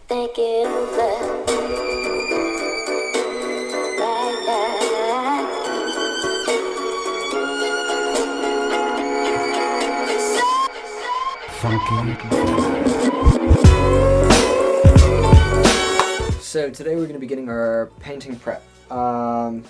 Think it over. So today we're going to be getting our painting prep.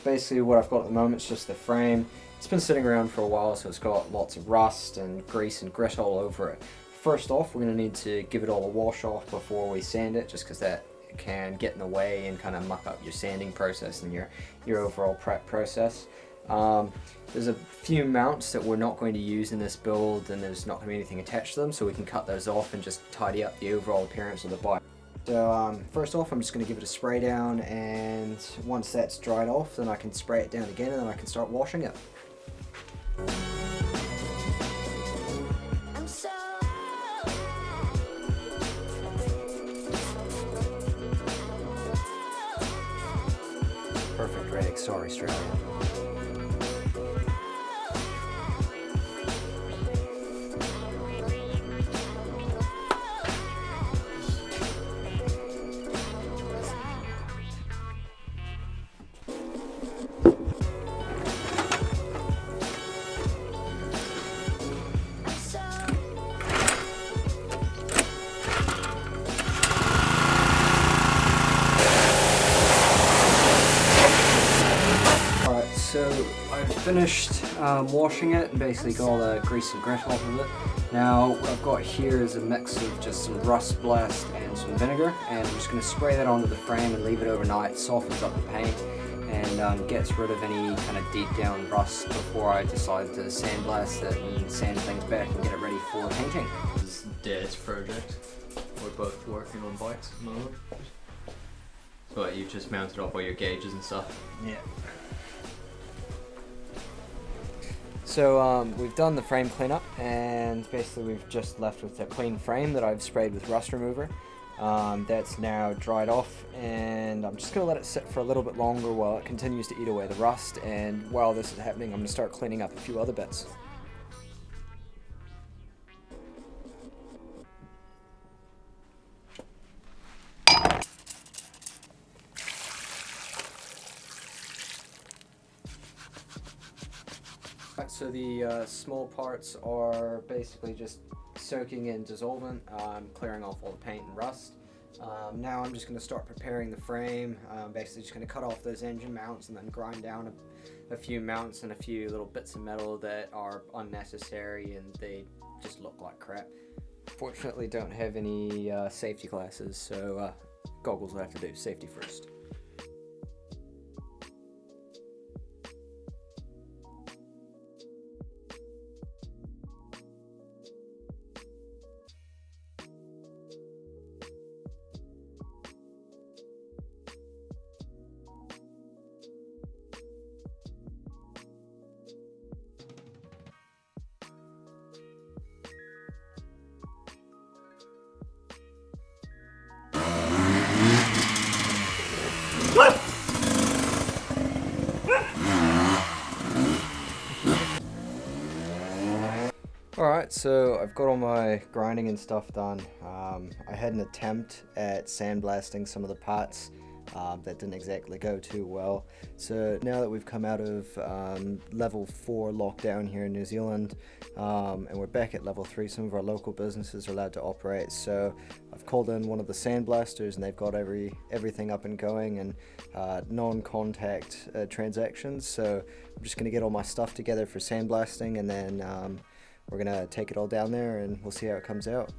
Basically what I've got at the moment is just the frame. It's been sitting around for a while, so it's got lots of rust and grease and grit all over it. First off, we're going to need to give it all a wash off before we sand it, just because that can get in the way and kind of muck up your sanding process and your overall prep process. There's a few mounts that we're not going to use in this build, and there's not going to be anything attached to them, so we can cut those off and just tidy up the overall appearance of the bike. So first off, I'm just going to give it a spray down, and once that's dried off, then I can spray it down again, and then I can start washing it. Perfect rig, sorry Australia. So I've finished washing it and basically got all the grease and grit off of it. Now what I've got here is a mix of just some rust blast and some vinegar, and I'm just going to spray that onto the frame and leave it overnight. Softens up the paint and gets rid of any kind of deep down rust before I decide to sandblast it and sand things back and get it ready for painting. This is Dad's project. We're both working on bikes at the moment. So you've just mounted up all your gauges and stuff? Yeah. So we've done the frame cleanup, and basically we've just left with a clean frame that I've sprayed with rust remover. That's now dried off, and I'm just going to let it sit for a little bit longer while it continues to eat away the rust, and while this is happening I'm going to start cleaning up a few other bits. So the small parts are basically just soaking in dissolvent, clearing off all the paint and rust. Now I'm just going to start preparing the frame. Basically just going to cut off those engine mounts and then grind down a few mounts and a few little bits of metal that are unnecessary and they just look like crap. Fortunately don't have any safety glasses, so goggles will have to do, safety first. Alright, so I've got all my grinding and stuff done. I had an attempt at sandblasting some of the parts that didn't exactly go too well. So now that we've come out of level 4 lockdown here in New Zealand, and we're back at level 3, some of our local businesses are allowed to operate. So I've called in one of the sandblasters, and they've got everything up and going, and non-contact transactions. So I'm just going to get all my stuff together for sandblasting, and then we're going to take it all down there and we'll see how it comes out.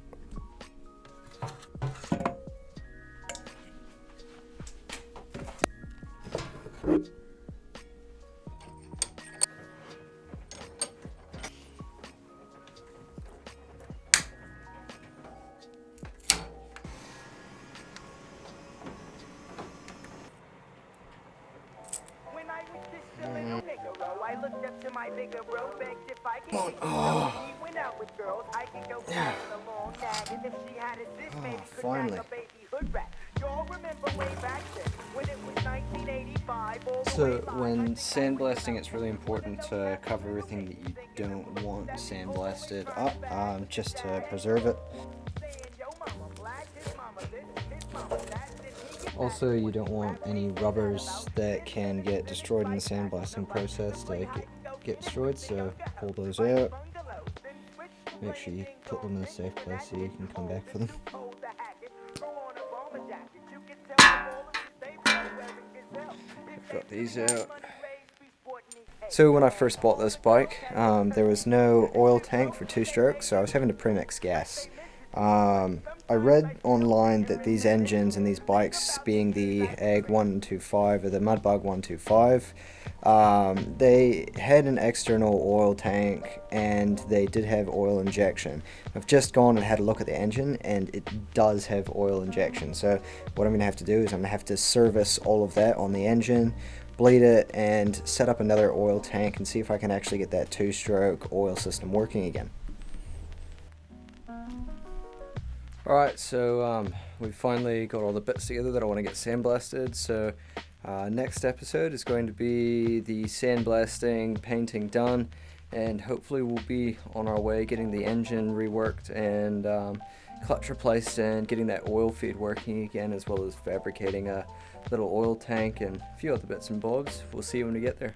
I looked up to my bigger bro, begged if I could he went out with girls, I could go back along that, and if she had it this baby could finally. tag a baby hood rat. Y'all remember way back then when it was 1985 all the way So by when sandblasting, it's really important to cover everything that you don't want sandblasted up, just to preserve it. saying, yo mama, black his mama, this his mama. Also, you don't want any rubbers that can get destroyed in the sandblasting process to get destroyed, so pull those out. Make sure you put them in a safe place so you can come back for them. I've got these out. So when I first bought this bike, there was no oil tank for 2-stroke, so I was having to premix gas. I read online that these engines and these bikes, being the Egg 125 or the Mudbug 125, they had an external oil tank and they did have oil injection. I've just gone and had a look at the engine and it does have oil injection. So what I'm going to have to do is I'm going to have to service all of that on the engine, bleed it, and set up another oil tank and see if I can actually get that 2-stroke oil system working again. Alright, so we finally got all the bits together that I want to get sandblasted, so next episode is going to be the sandblasting, painting done, and hopefully we'll be on our way getting the engine reworked and clutch replaced and getting that oil feed working again, as well as fabricating a little oil tank and a few other bits and bobs. We'll see you when we get there.